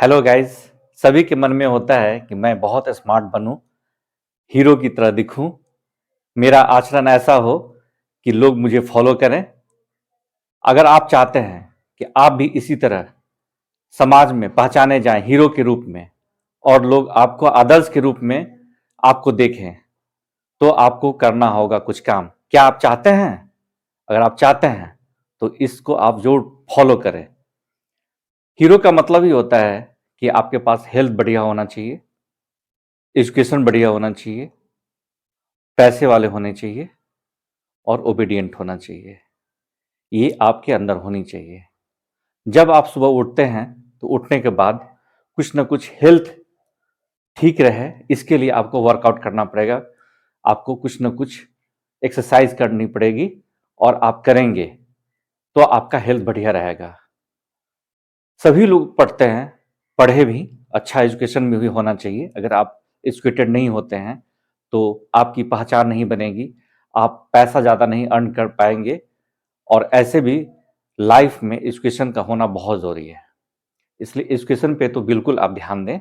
Hello guys. सभी के मन में होता है कि मैं बहुत स्मार्ट बनूं, हीरो की तरह दिखूं, मेरा आचरण ऐसा हो कि लोग मुझे फॉलो करें। अगर आप चाहते हैं कि आप भी इसी तरह समाज में पहचाने जाएं हीरो के रूप में और लोग आपको आदर्श के रूप में आपको देखें, तो आपको करना होगा कुछ काम। क्या आप चाहते हैं? अगर आप चाहते हैं तो इसको आप जरूर फॉलो करें। हीरो का मतलब ही होता है कि आपके पास हेल्थ बढ़िया होना चाहिए, एजुकेशन बढ़िया होना चाहिए, पैसे वाले होने चाहिए और ओबीडिएंट होना चाहिए। ये आपके अंदर होनी चाहिए। जब आप सुबह उठते हैं तो उठने के बाद कुछ ना कुछ हेल्थ ठीक रहे, इसके लिए आपको वर्कआउट करना पड़ेगा। आपको कुछ ना कुछ एक्सरसाइज करनी पड़ेगी और आप करेंगे तो आपका हेल्थ बढ़िया रहेगा। सभी लोग पढ़ते हैं, पढ़े भी, अच्छा एजुकेशन में भी होना चाहिए। अगर आप एजुकेटेड नहीं होते हैं तो आपकी पहचान नहीं बनेगी, आप पैसा ज़्यादा नहीं अर्न कर पाएंगे। और ऐसे भी लाइफ में एजुकेशन का होना बहुत ज़रूरी है, इसलिए एजुकेशन पे तो बिल्कुल आप ध्यान दें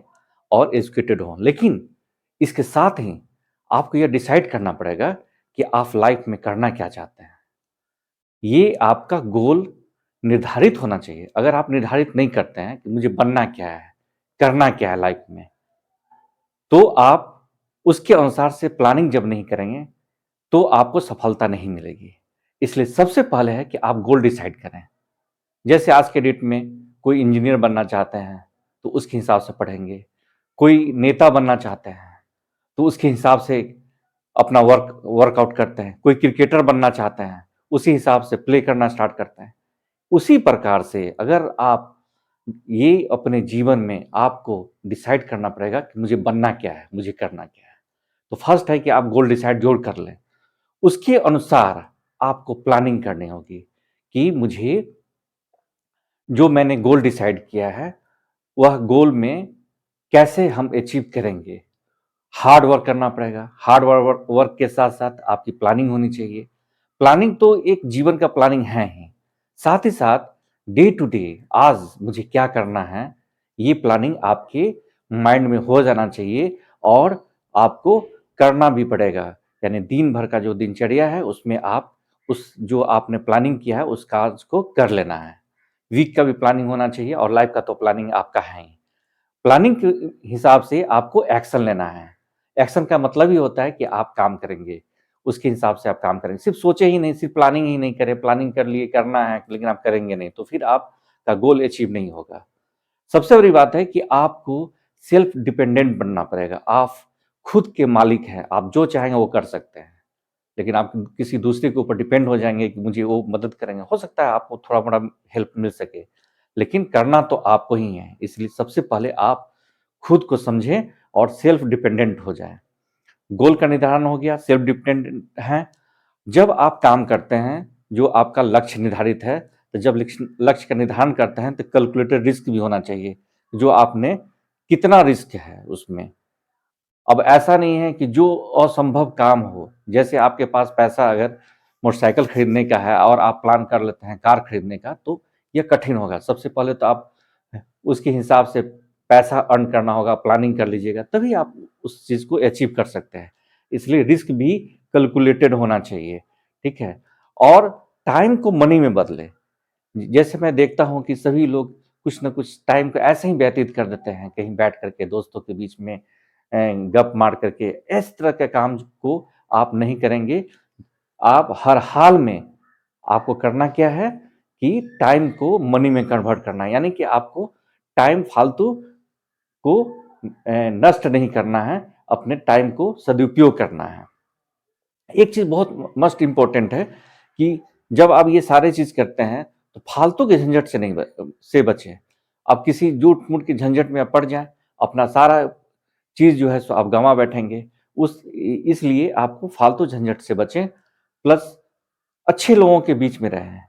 और एजुकेटेड हों। लेकिन इसके साथ ही आपको यह डिसाइड करना पड़ेगा कि आप लाइफ में करना क्या चाहते हैं। ये आपका गोल निर्धारित होना चाहिए। अगर आप निर्धारित नहीं करते हैं कि मुझे बनना क्या है, करना क्या है लाइफ में, तो आप उसके अनुसार से प्लानिंग जब नहीं करेंगे तो आपको सफलता नहीं मिलेगी। इसलिए सबसे पहले है कि आप गोल डिसाइड करें। जैसे आज के डेट में कोई इंजीनियर बनना चाहते हैं तो उसके हिसाब से पढ़ेंगे, कोई नेता बनना चाहते हैं तो उसके हिसाब से अपना वर्कआउट करते हैं, कोई क्रिकेटर बनना चाहते हैं उसी हिसाब से प्ले करना स्टार्ट करते हैं। उसी प्रकार से अगर आप ये अपने जीवन में आपको डिसाइड करना पड़ेगा कि मुझे बनना क्या है, मुझे करना क्या है। तो फर्स्ट है कि आप गोल डिसाइड जरूर कर लें। उसके अनुसार आपको प्लानिंग करनी होगी कि मुझे जो मैंने गोल डिसाइड किया है वह गोल में कैसे हम अचीव करेंगे। हार्ड वर्क करना पड़ेगा। हार्ड वर्क के साथ साथ आपकी प्लानिंग होनी चाहिए। प्लानिंग तो एक जीवन का प्लानिंग है ही, साथ ही साथ डे टू डे आज मुझे क्या करना है ये प्लानिंग आपके माइंड में हो जाना चाहिए और आपको करना भी पड़ेगा। यानी दिन भर का जो दिनचर्या है उसमें आप उस जो आपने प्लानिंग किया है उस कार्य को कर लेना है। वीक का भी प्लानिंग होना चाहिए और लाइफ का तो प्लानिंग आपका है ही। प्लानिंग के हिसाब से आपको एक्शन लेना है। एक्शन का मतलब ही होता है कि आप काम करेंगे, उसके हिसाब से आप काम करेंगे। सिर्फ सोचे ही नहीं, सिर्फ प्लानिंग ही नहीं करें, प्लानिंग कर लिए करना है लेकिन आप करेंगे नहीं तो फिर आपका गोल अचीव नहीं होगा। सबसे बड़ी बात है कि आपको सेल्फ डिपेंडेंट बनना पड़ेगा। आप खुद के मालिक हैं, आप जो चाहेंगे वो कर सकते हैं। लेकिन आप किसी दूसरे के ऊपर डिपेंड हो जाएंगे कि मुझे वो मदद करेंगे, हो सकता है आपको थोड़ा बड़ा हेल्प मिल सके लेकिन करना तो आपको ही है। इसलिए सबसे पहले आप खुद को समझें और सेल्फ डिपेंडेंट हो जाएं। गोल का निर्धारण हो गया, सेल्फ डिपेंडेंट हैं। जब आप काम करते हैं, जो आपका लक्ष्य निर्धारित है, तो जब लक्ष्य का निर्धारण करते हैं तो कैलकुलेटेड रिस्क भी होना चाहिए। जो आपने कितना रिस्क है उसमें। अब ऐसा नहीं है कि जो असंभव काम हो, जैसे आपके पास पैसा अगर मोटरसाइकिल खरीदने का है और आप प्लान कर लेते हैं कार खरीदने का, तो यह कठिन होगा। सबसे पहले तो आप उसके हिसाब से पैसा अर्न करना होगा, प्लानिंग कर लीजिएगा, तभी आप उस चीज़ को अचीव कर सकते हैं। इसलिए रिस्क भी कैलकुलेटेड होना चाहिए, ठीक है। और टाइम को मनी में बदले। जैसे मैं देखता हूँ कि सभी लोग कुछ ना कुछ टाइम को ऐसे ही व्यतीत कर देते हैं, कहीं बैठ करके दोस्तों के बीच में गप मार करके। इस तरह के काम को आप नहीं करेंगे। आप हर हाल में आपको करना क्या है कि टाइम को मनी में कन्वर्ट करना है। यानी कि आपको टाइम फालतू को नष्ट नहीं करना है, अपने टाइम को सदुपयोग करना है। एक चीज़ बहुत मस्ट इम्पोर्टेंट है कि जब आप ये सारे चीज़ करते हैं तो फालतू के झंझट से नहीं से बचें। आप किसी झूठ-मूठ के झंझट में आप पड़ जाएँ, अपना सारा चीज़ जो है सो आप गँवा बैठेंगे। इसलिए आपको फालतू झंझट से बचें, प्लस अच्छे लोगों के बीच में रहें,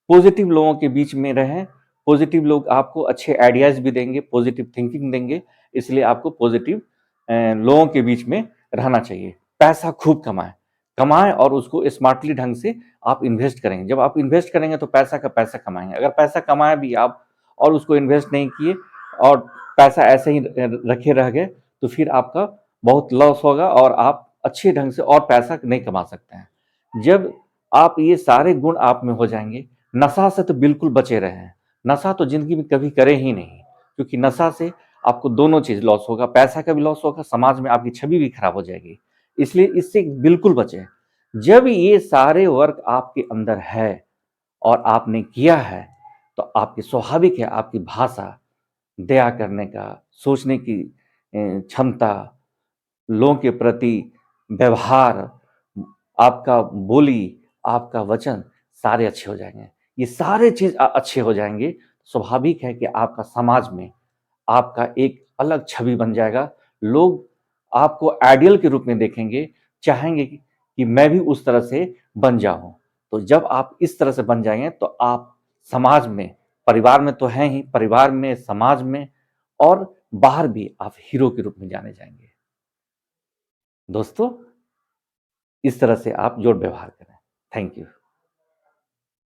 पॉजिटिव लोगों के बीच में रहें। पॉजिटिव लोग आपको अच्छे आइडियाज़ भी देंगे, पॉजिटिव थिंकिंग देंगे, इसलिए आपको पॉजिटिव लोगों के बीच में रहना चाहिए। पैसा खूब कमाएँ, कमाएँ और उसको स्मार्टली ढंग से आप इन्वेस्ट करेंगे। जब आप इन्वेस्ट करेंगे तो पैसा का पैसा कमाएँगे। अगर पैसा कमाए भी आप और उसको इन्वेस्ट नहीं किए और पैसा ऐसे ही रखे रह गए तो फिर आपका बहुत लॉस होगा और आप अच्छे ढंग से और पैसा नहीं कमा सकते हैं। जब आप ये सारे गुण आप में हो जाएंगे, नशा से तो बिल्कुल बचे रहें। नशा तो जिंदगी में कभी करें ही नहीं, क्योंकि नशा से आपको दोनों चीज लॉस होगा, पैसा का भी लॉस होगा, समाज में आपकी छवि भी खराब हो जाएगी। इसलिए इससे बिल्कुल बचें। जब ये सारे वर्क आपके अंदर है और आपने किया है, तो आपकी स्वाभाविक है आपकी भाषा, दया करने का, सोचने की क्षमता, लोगों के प्रति व्यवहार, आपका बोली, आपका वचन सारे अच्छे हो जाएंगे। ये सारे चीज अच्छे हो जाएंगे, स्वाभाविक है कि आपका समाज में आपका एक अलग छवि बन जाएगा। लोग आपको आइडियल के रूप में देखेंगे, चाहेंगे कि मैं भी उस तरह से बन जाऊं। तो जब आप इस तरह से बन जाएंगे तो आप समाज में, परिवार में तो हैं ही, परिवार में, समाज में और बाहर भी आप हीरो के रूप में जाने जाएंगे। दोस्तों, इस तरह से आप जोड़ व्यवहार करें। Thank you.